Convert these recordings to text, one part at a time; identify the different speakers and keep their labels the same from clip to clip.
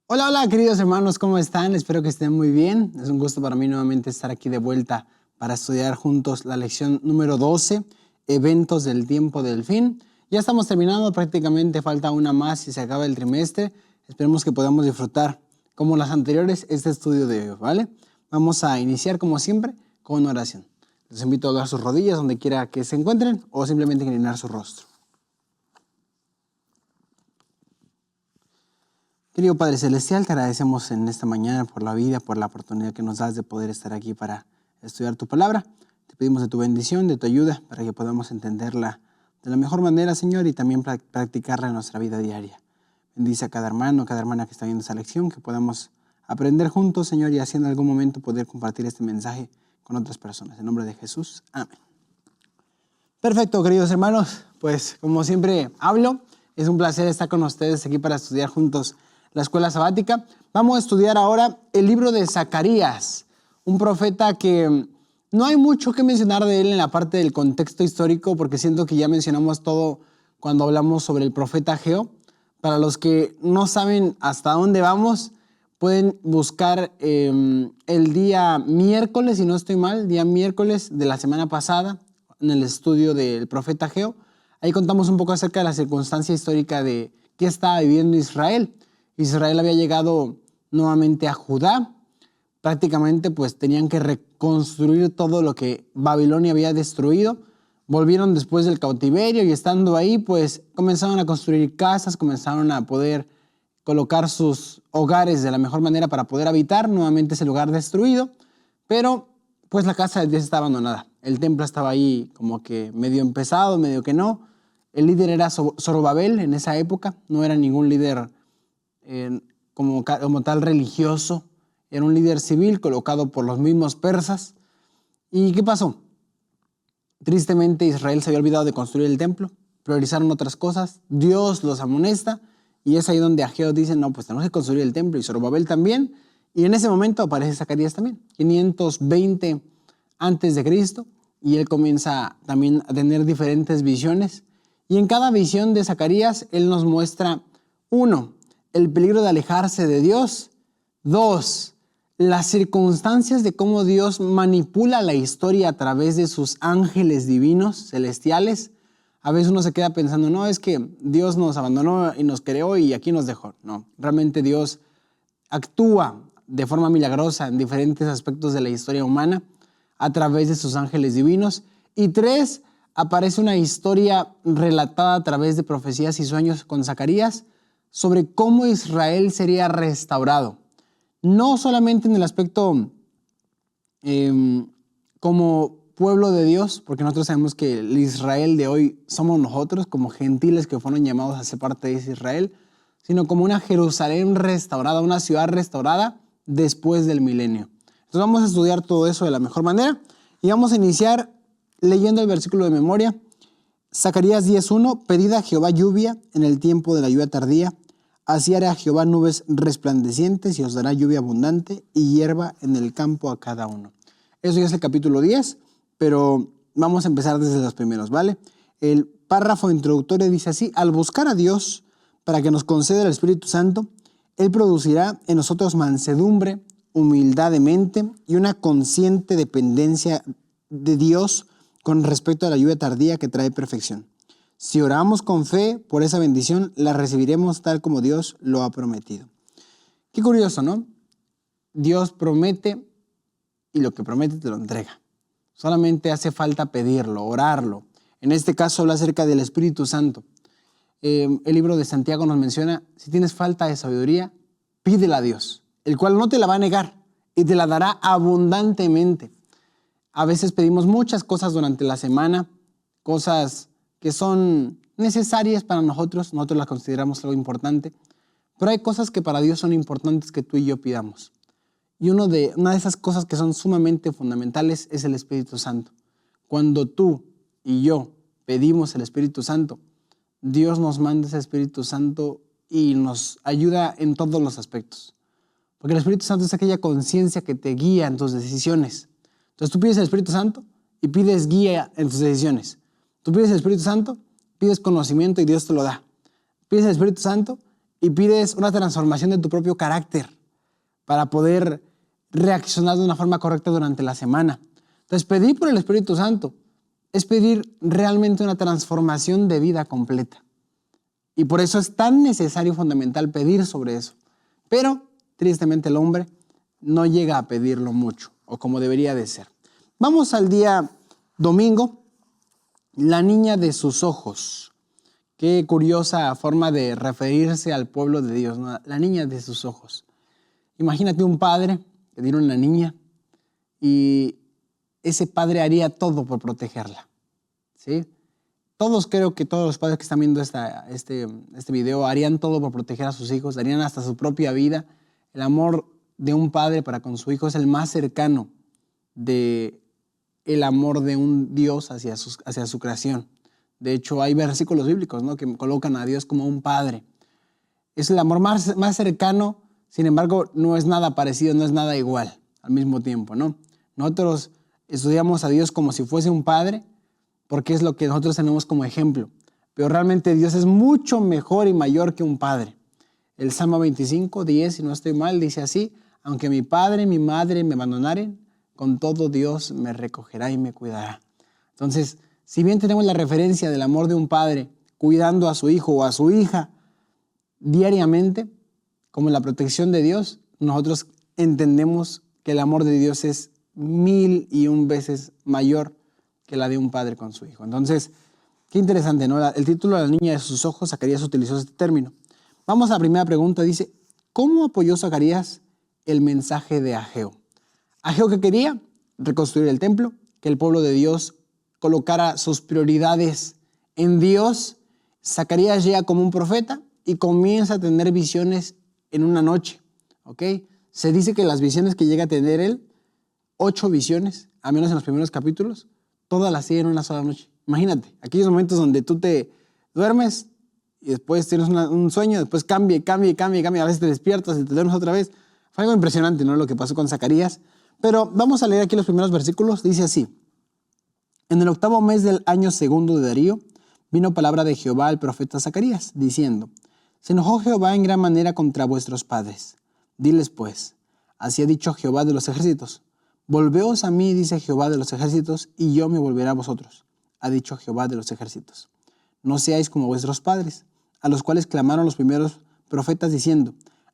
Speaker 1: Hola, hola, queridos hermanos, ¿cómo están? Espero que estén muy bien. Es un gusto para mí nuevamente estar aquí de vuelta para estudiar juntos la lección número 12, eventos del tiempo del fin. Ya estamos terminando, prácticamente falta una más y se acaba el trimestre. Esperemos que podamos disfrutar, como las anteriores, este estudio de hoy, ¿vale? Vamos a iniciar, como siempre, con una oración. Les invito a doblar sus rodillas donde quiera que se encuentren o simplemente inclinar su rostro. Querido Padre Celestial, te agradecemos en esta mañana por la vida, por la oportunidad que nos das de poder estar aquí para estudiar tu palabra. Te pedimos de tu bendición, de tu ayuda, para que podamos entenderla de la mejor manera, Señor, y también practicarla en nuestra vida diaria. Bendice a cada hermano, cada hermana que está viendo esta lección, que podamos aprender juntos, Señor, y así en algún momento poder compartir este mensaje con otras personas. En nombre de Jesús, amén. Perfecto, queridos hermanos, pues como siempre hablo, es un placer estar con ustedes aquí para estudiar juntos la escuela sabática. Vamos a estudiar ahora el libro de Zacarías, un profeta que no hay mucho que mencionar de él en la parte del contexto histórico, porque siento que ya mencionamos todo cuando hablamos sobre el profeta Ageo. Para los que no saben hasta dónde vamos, pueden buscar el día miércoles, si no estoy mal, día miércoles de la semana pasada, en el estudio del profeta Ageo. Ahí contamos un poco acerca de la circunstancia histórica de qué estaba viviendo Israel. Israel había llegado nuevamente a Judá. Prácticamente pues tenían que reconstruir todo lo que Babilonia había destruido. Volvieron después del cautiverio y estando ahí pues comenzaron a construir casas, comenzaron a poder colocar sus hogares de la mejor manera para poder habitar nuevamente ese lugar destruido. Pero pues la casa de Dios está abandonada. El templo estaba ahí como que medio empezado, medio que no. El líder era Zorobabel en esa época, no era ningún líder como tal religioso, era un líder civil colocado por los mismos persas. ¿Y qué pasó? Tristemente Israel se había olvidado de construir el templo, priorizaron otras cosas, Dios los amonesta y es ahí donde Ageo dice, no, pues tenemos que construir el templo y Zorobabel también. Y en ese momento aparece Zacarías también, 520 antes de Cristo, y él comienza también a tener diferentes visiones. Y en cada visión de Zacarías, él nos muestra, uno, el peligro de alejarse de Dios. 2, las circunstancias de cómo Dios manipula la historia a través de sus ángeles divinos, celestiales. A veces uno se queda pensando, no, es que Dios nos abandonó y nos creó y aquí nos dejó. No, realmente Dios actúa de forma milagrosa en diferentes aspectos de la historia humana a través de sus ángeles divinos. Y 3, aparece una historia relatada a través de profecías y sueños con Zacarías sobre cómo Israel sería restaurado. No solamente en el aspecto como pueblo de Dios, porque nosotros sabemos que el Israel de hoy somos nosotros, como gentiles que fueron llamados a ser parte de ese Israel, sino como una Jerusalén restaurada, una ciudad restaurada después del milenio. Entonces vamos a estudiar todo eso de la mejor manera y vamos a iniciar leyendo el versículo de memoria. Zacarías 10:1, pedid a Jehová lluvia en el tiempo de la lluvia tardía, así hará Jehová nubes resplandecientes y os dará lluvia abundante y hierba en el campo a cada uno. Eso ya es el capítulo 10, pero vamos a empezar desde los primeros, ¿vale? El párrafo introductorio dice así, al buscar a Dios para que nos conceda el Espíritu Santo, Él producirá en nosotros mansedumbre, humildad de mente y una consciente dependencia de Dios con respecto a la lluvia tardía que trae perfección. Si oramos con fe por esa bendición, la recibiremos tal como Dios lo ha prometido. Qué curioso, ¿no? Dios promete y lo que promete te lo entrega. Solamente hace falta pedirlo, orarlo. En este caso habla acerca del Espíritu Santo. El libro de Santiago nos menciona, si tienes falta de sabiduría, pídela a Dios, el cual no te la va a negar y te la dará abundantemente. A veces pedimos muchas cosas durante la semana, cosas que son necesarias para nosotros las consideramos algo importante, pero hay cosas que para Dios son importantes que tú y yo pidamos. Y una de esas cosas que son sumamente fundamentales es el Espíritu Santo. Cuando tú y yo pedimos el Espíritu Santo, Dios nos manda ese Espíritu Santo y nos ayuda en todos los aspectos. Porque el Espíritu Santo es aquella conciencia que te guía en tus decisiones. Entonces tú pides el Espíritu Santo y pides guía en tus decisiones. Tú pides el Espíritu Santo, pides conocimiento y Dios te lo da. Pides el Espíritu Santo y pides una transformación de tu propio carácter para poder reaccionar de una forma correcta durante la semana. Entonces, pedir por el Espíritu Santo es pedir realmente una transformación de vida completa. Y por eso es tan necesario y fundamental pedir sobre eso. Pero, tristemente, el hombre no llega a pedirlo mucho, o como debería de ser. Vamos al día domingo, la niña de sus ojos. Qué curiosa forma de referirse al pueblo de Dios, ¿no? La niña de sus ojos. Imagínate un padre que tiene una niña y ese padre haría todo por protegerla, ¿sí? Creo que todos los padres que están viendo este video harían todo por proteger a sus hijos, darían hasta su propia vida. El amor de un padre para con su hijo es el más cercano del amor de un Dios hacia su creación. De hecho, hay versículos bíblicos, ¿no?, que colocan a Dios como un padre. Es el amor más cercano, sin embargo, no es nada parecido, no es nada igual al mismo tiempo, ¿no? Nosotros estudiamos a Dios como si fuese un padre, porque es lo que nosotros tenemos como ejemplo. Pero realmente Dios es mucho mejor y mayor que un padre. El Salmo 25, 10, si no estoy mal, dice así: aunque mi padre y mi madre me abandonaren, con todo Dios me recogerá y me cuidará. Entonces, si bien tenemos la referencia del amor de un padre cuidando a su hijo o a su hija diariamente, como la protección de Dios, nosotros entendemos que el amor de Dios es 1001 veces mayor que la de un padre con su hijo. Entonces, qué interesante, ¿no? El título de la niña de sus ojos, Zacarías utilizó este término. Vamos a la primera pregunta. Dice, ¿cómo apoyó Zacarías el mensaje de Ageo? Ageo, ¿qué quería? Reconstruir el templo, que el pueblo de Dios colocara sus prioridades en Dios. Zacarías llega como un profeta y comienza a tener visiones en una noche, ¿ok? Se dice que las visiones que llega a tener él, 8 visiones, a menos en los primeros capítulos, todas las tiene en una sola noche. Imagínate, aquellos momentos donde tú te duermes y después tienes un sueño, después cambia, a veces te despiertas y te duermes otra vez. Fue algo impresionante, ¿no?, lo que pasó con Zacarías. Pero vamos a leer aquí los primeros versículos. Dice así: en el 8º mes del año segundo de Darío, vino palabra de Jehová al profeta Zacarías, diciendo, se enojó Jehová en gran manera contra vuestros padres. Diles pues, así ha dicho Jehová de los ejércitos. Volveos a mí, dice Jehová de los ejércitos, y yo me volveré a vosotros, ha dicho Jehová de los ejércitos. No seáis como vuestros padres, a los cuales clamaron los primeros profetas diciendo,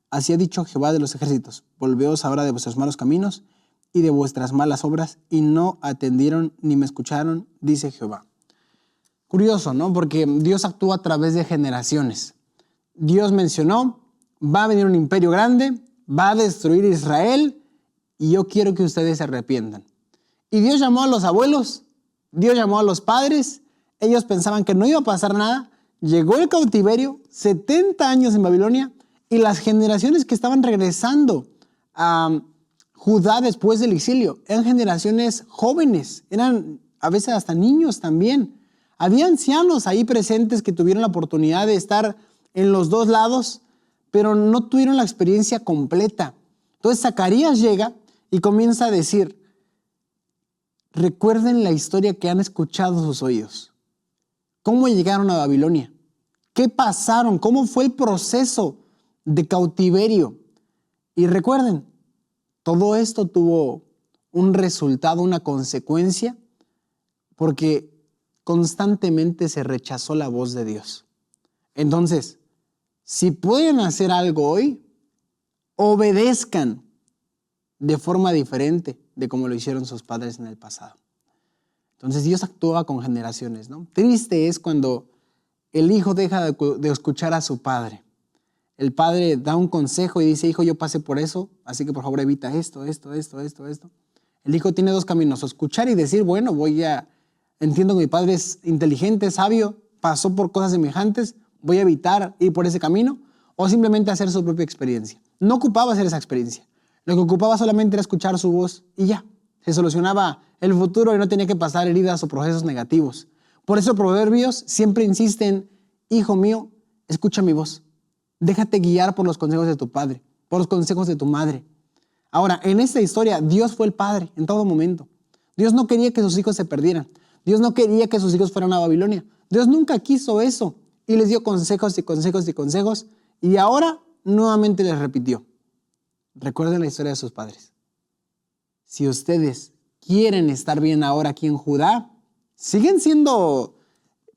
Speaker 1: así ha dicho Jehová de los ejércitos, volveos ahora de vuestros malos caminos y de vuestras malas obras, y no atendieron ni me escucharon, dice Jehová. Curioso, ¿no? Porque Dios actúa a través de generaciones. Dios mencionó, va a venir un imperio grande, va a destruir Israel, y yo quiero que ustedes se arrepientan. Y Dios llamó a los abuelos, Dios llamó a los padres, ellos pensaban que no iba a pasar nada, llegó el cautiverio, 70 años en Babilonia, y las generaciones que estaban regresando a Judá después del exilio eran generaciones jóvenes, eran a veces hasta niños también. Había ancianos ahí presentes que tuvieron la oportunidad de estar en los dos lados, pero no tuvieron la experiencia completa. Entonces Zacarías llega y comienza a decir, recuerden la historia que han escuchado sus oídos. ¿Cómo llegaron a Babilonia? ¿Qué pasaron? ¿Cómo fue el proceso de cautiverio? Y recuerden, todo esto tuvo un resultado, una consecuencia, porque constantemente se rechazó la voz de Dios. Entonces, si pueden hacer algo hoy, obedezcan de forma diferente de como lo hicieron sus padres en el pasado. Entonces Dios actúa con generaciones, ¿no? Triste es cuando el hijo deja de escuchar a su padre. El padre da un consejo y dice, hijo, yo pasé por eso, así que por favor evita esto. El hijo tiene 2 caminos, o escuchar y decir, bueno, entiendo que mi padre es inteligente, sabio, pasó por cosas semejantes, voy a evitar ir por ese camino, o simplemente hacer su propia experiencia. No ocupaba hacer esa experiencia. Lo que ocupaba solamente era escuchar su voz y ya. Se solucionaba el futuro y no tenía que pasar heridas o procesos negativos. Por eso Proverbios siempre insisten, hijo mío, escucha mi voz. Déjate guiar por los consejos de tu padre, por los consejos de tu madre. Ahora, en esta historia, Dios fue el padre en todo momento. Dios no quería que sus hijos se perdieran. Dios no quería que sus hijos fueran a Babilonia. Dios nunca quiso eso. Y les dio consejos y consejos y consejos. Y ahora nuevamente les repitió. Recuerden la historia de sus padres. Si ustedes quieren estar bien ahora aquí en Judá, siguen siendo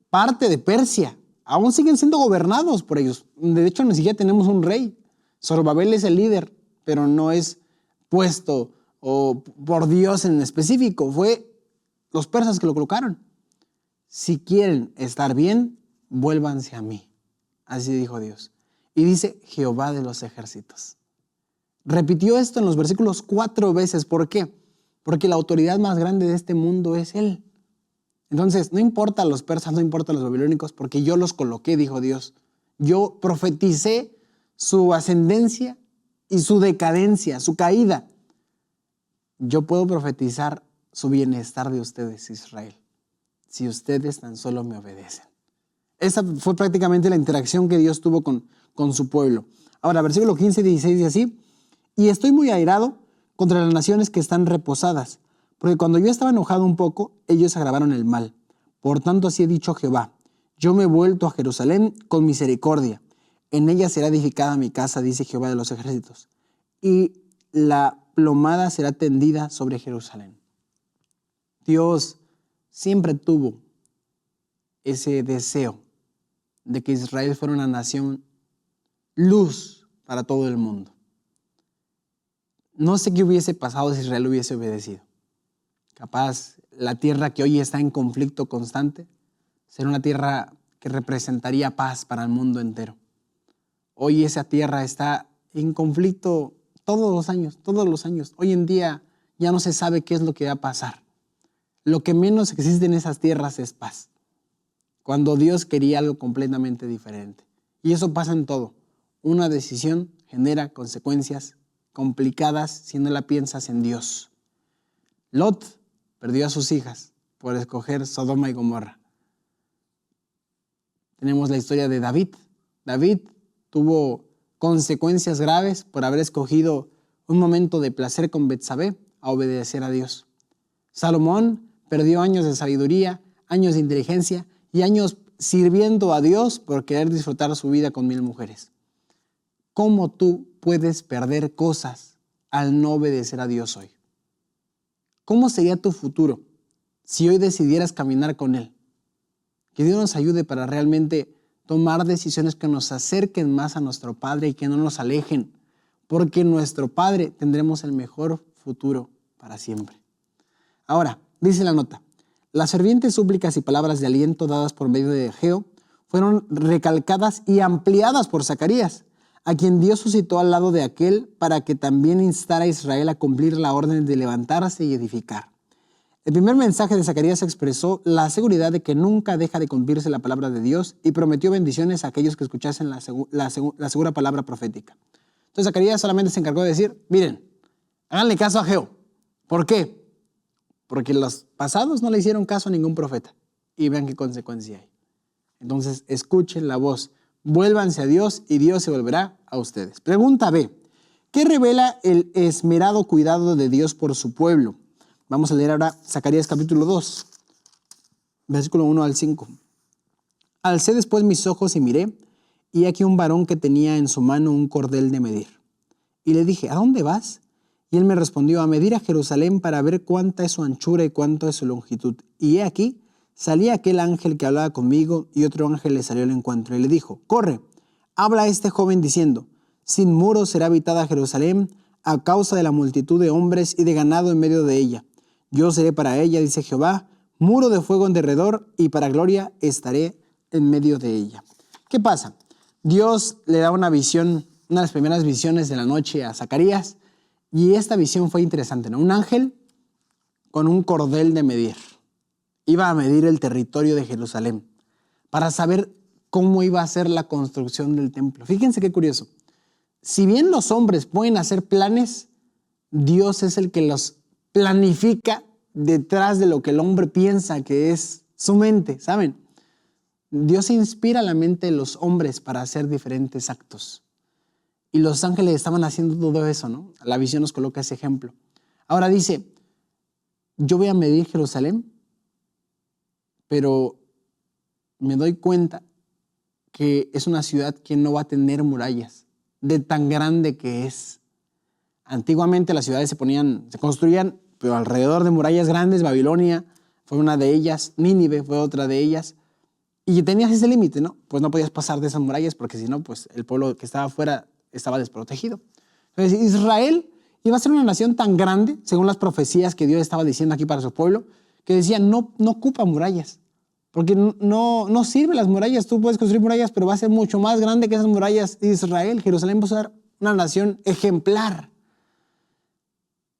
Speaker 1: parte de Persia. Aún siguen siendo gobernados por ellos. De hecho, ni siquiera tenemos un rey. Zorobabel es el líder, pero no es puesto por Dios en específico. Fue los persas que lo colocaron. Si quieren estar bien, vuélvanse a mí. Así dijo Dios. Y dice Jehová de los ejércitos. Repitió esto en los versículos 4 veces. ¿Por qué? Porque la autoridad más grande de este mundo es Él. Entonces, no importa los persas, no importa los babilónicos, porque yo los coloqué, dijo Dios. Yo profeticé su ascendencia y su decadencia, su caída. Yo puedo profetizar su bienestar de ustedes, Israel, si ustedes tan solo me obedecen. Esa fue prácticamente la interacción que Dios tuvo con su pueblo. Ahora, versículo 15 y 16 dice así: y estoy muy airado contra las naciones que están reposadas, porque cuando yo estaba enojado un poco, ellos agravaron el mal. Por tanto, así he dicho Jehová: yo me he vuelto a Jerusalén con misericordia. En ella será edificada mi casa, dice Jehová de los ejércitos, y la plomada será tendida sobre Jerusalén. Dios siempre tuvo ese deseo de que Israel fuera una nación luz para todo el mundo. No sé qué hubiese pasado si Israel hubiese obedecido. Capaz la tierra que hoy está en conflicto constante será una tierra que representaría paz para el mundo entero. Hoy esa tierra está en conflicto todos los años. Hoy en día ya no se sabe qué es lo que va a pasar. Lo que menos existe en esas tierras es paz, cuando Dios quería algo completamente diferente. Y eso pasa en todo. Una decisión genera consecuencias complicadas si no la piensas en Dios. Lot perdió a sus hijas por escoger Sodoma y Gomorra. Tenemos la historia de David. David tuvo consecuencias graves por haber escogido un momento de placer con Betsabé a obedecer a Dios. Salomón perdió años de sabiduría, años de inteligencia y años sirviendo a Dios por querer disfrutar su vida con 1000 mujeres. ¿Cómo tú puedes perder cosas al no obedecer a Dios hoy? ¿Cómo sería tu futuro si hoy decidieras caminar con Él? Que Dios nos ayude para realmente tomar decisiones que nos acerquen más a nuestro Padre y que no nos alejen, porque en nuestro Padre tendremos el mejor futuro para siempre. Ahora, dice la nota: las fervientes súplicas y palabras de aliento dadas por medio de Ageo fueron recalcadas y ampliadas por Zacarías, a quien Dios suscitó al lado de aquel para que también instara a Israel a cumplir la orden de levantarse y edificar. El primer mensaje de Zacarías expresó la seguridad de que nunca deja de cumplirse la palabra de Dios y prometió bendiciones a aquellos que escuchasen la segura palabra profética. Entonces Zacarías solamente se encargó de decir: miren, háganle caso a Ageo. ¿Por qué? Porque los pasados no le hicieron caso a ningún profeta. Y vean qué consecuencia hay. Entonces escuchen la voz, vuélvanse a Dios y Dios se volverá a ustedes. Pregunta B: ¿qué revela el esmerado cuidado de Dios por su pueblo? Vamos a leer ahora Zacarías capítulo 2, versículo 1 al 5. Alcé después mis ojos y miré, y aquí un varón que tenía en su mano un cordel de medir. Y le dije: ¿a dónde vas? Y él me respondió: a medir a Jerusalén para ver cuánta es su anchura y cuánto es su longitud. Y he aquí, salía aquel ángel que hablaba conmigo, y otro ángel le salió al encuentro y le dijo: corre, habla a este joven diciendo: sin muros será habitada Jerusalén a causa de la multitud de hombres y de ganado en medio de ella. Yo seré para ella, dice Jehová, muro de fuego en derredor, y para gloria estaré en medio de ella. ¿Qué pasa? Dios le da una visión, una de las primeras visiones de la noche a Zacarías, y esta visión fue interesante, ¿no? Un ángel con un cordel de medir. Iba a medir el territorio de Jerusalén para saber cómo iba a ser la construcción del templo. Fíjense qué curioso. Si bien los hombres pueden hacer planes, Dios es el que los planifica detrás de lo que el hombre piensa que es su mente, ¿saben? Dios inspira la mente de los hombres para hacer diferentes actos. Y los ángeles estaban haciendo todo eso, ¿no? La visión nos coloca ese ejemplo. Ahora dice: yo voy a medir Jerusalén, pero me doy cuenta que es una ciudad que no va a tener murallas, de tan grande que es. Antiguamente las ciudades se construían, pero alrededor de murallas grandes. Babilonia fue una de ellas, Nínive fue otra de ellas, y tenías ese límite, ¿no? Pues no podías pasar de esas murallas porque si no, pues el pueblo que estaba afuera estaba desprotegido. Entonces Israel iba a ser una nación tan grande, según las profecías que Dios estaba diciendo aquí para su pueblo, que decían, no ocupa murallas, porque no sirven las murallas. Tú puedes construir murallas, pero va a ser mucho más grande que esas murallas de Israel. Jerusalén va a ser una nación ejemplar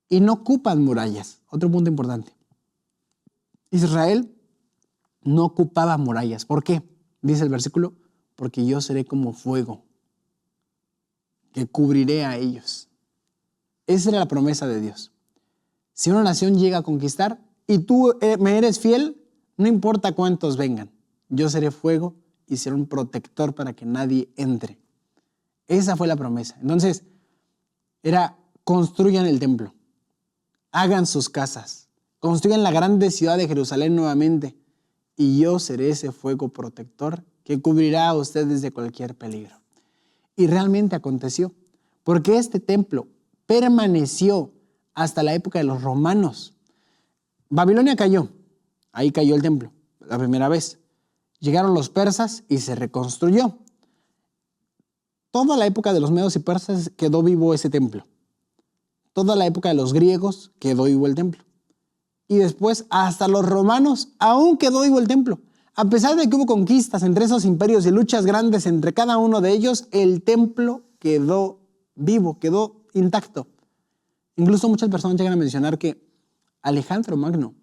Speaker 1: y no ocupan murallas. Otro punto importante. Israel no ocupaba murallas. ¿Por qué? Dice el versículo, porque yo seré como fuego, que cubriré a ellos. Esa era la promesa de Dios. Si una nación llega a conquistar y tú me eres fiel, no importa cuántos vengan, yo seré fuego y seré un protector para que nadie entre. Esa fue la promesa. Entonces, construyan el templo, hagan sus casas, construyan la grande ciudad de Jerusalén nuevamente, y yo seré ese fuego protector que cubrirá a ustedes de cualquier peligro. Y realmente aconteció, porque este templo permaneció hasta la época de los romanos. Babilonia cayó, ahí cayó el templo, la primera vez. Llegaron los persas y se reconstruyó. Toda la época de los medos y persas quedó vivo ese templo. Toda la época de los griegos quedó vivo el templo. Y después, hasta los romanos, aún quedó vivo el templo. A pesar de que hubo conquistas entre esos imperios y luchas grandes entre cada uno de ellos, el templo quedó vivo, quedó intacto. Incluso muchas personas llegan a mencionar que Alejandro Magno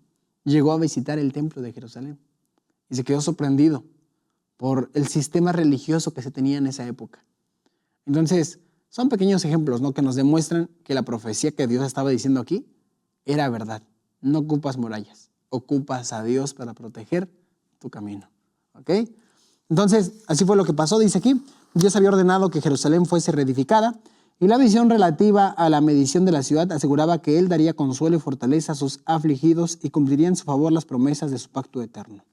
Speaker 1: llegó a visitar el templo de Jerusalén y se quedó sorprendido por el sistema religioso que se tenía en esa época. Entonces, son pequeños ejemplos, ¿no?, que nos demuestran que la profecía que Dios estaba diciendo aquí era verdad. No ocupas murallas, ocupas a Dios para proteger tu camino. ¿Ok? Entonces, así fue lo que pasó, dice aquí. Dios había ordenado que Jerusalén fuese reedificada y la visión relativa a la medición de la ciudad aseguraba que Él daría consuelo y fortaleza a sus afligidos y cumpliría en su favor las promesas de su pacto eterno.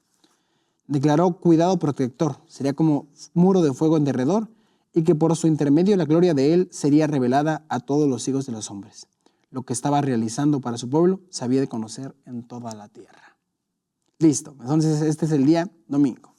Speaker 1: Declaró cuidado protector, sería como muro de fuego en derredor, y que por su intermedio la gloria de Él sería revelada a todos los hijos de los hombres. Lo que estaba realizando para su pueblo se había de conocer en toda la tierra. Listo, entonces este es el día domingo.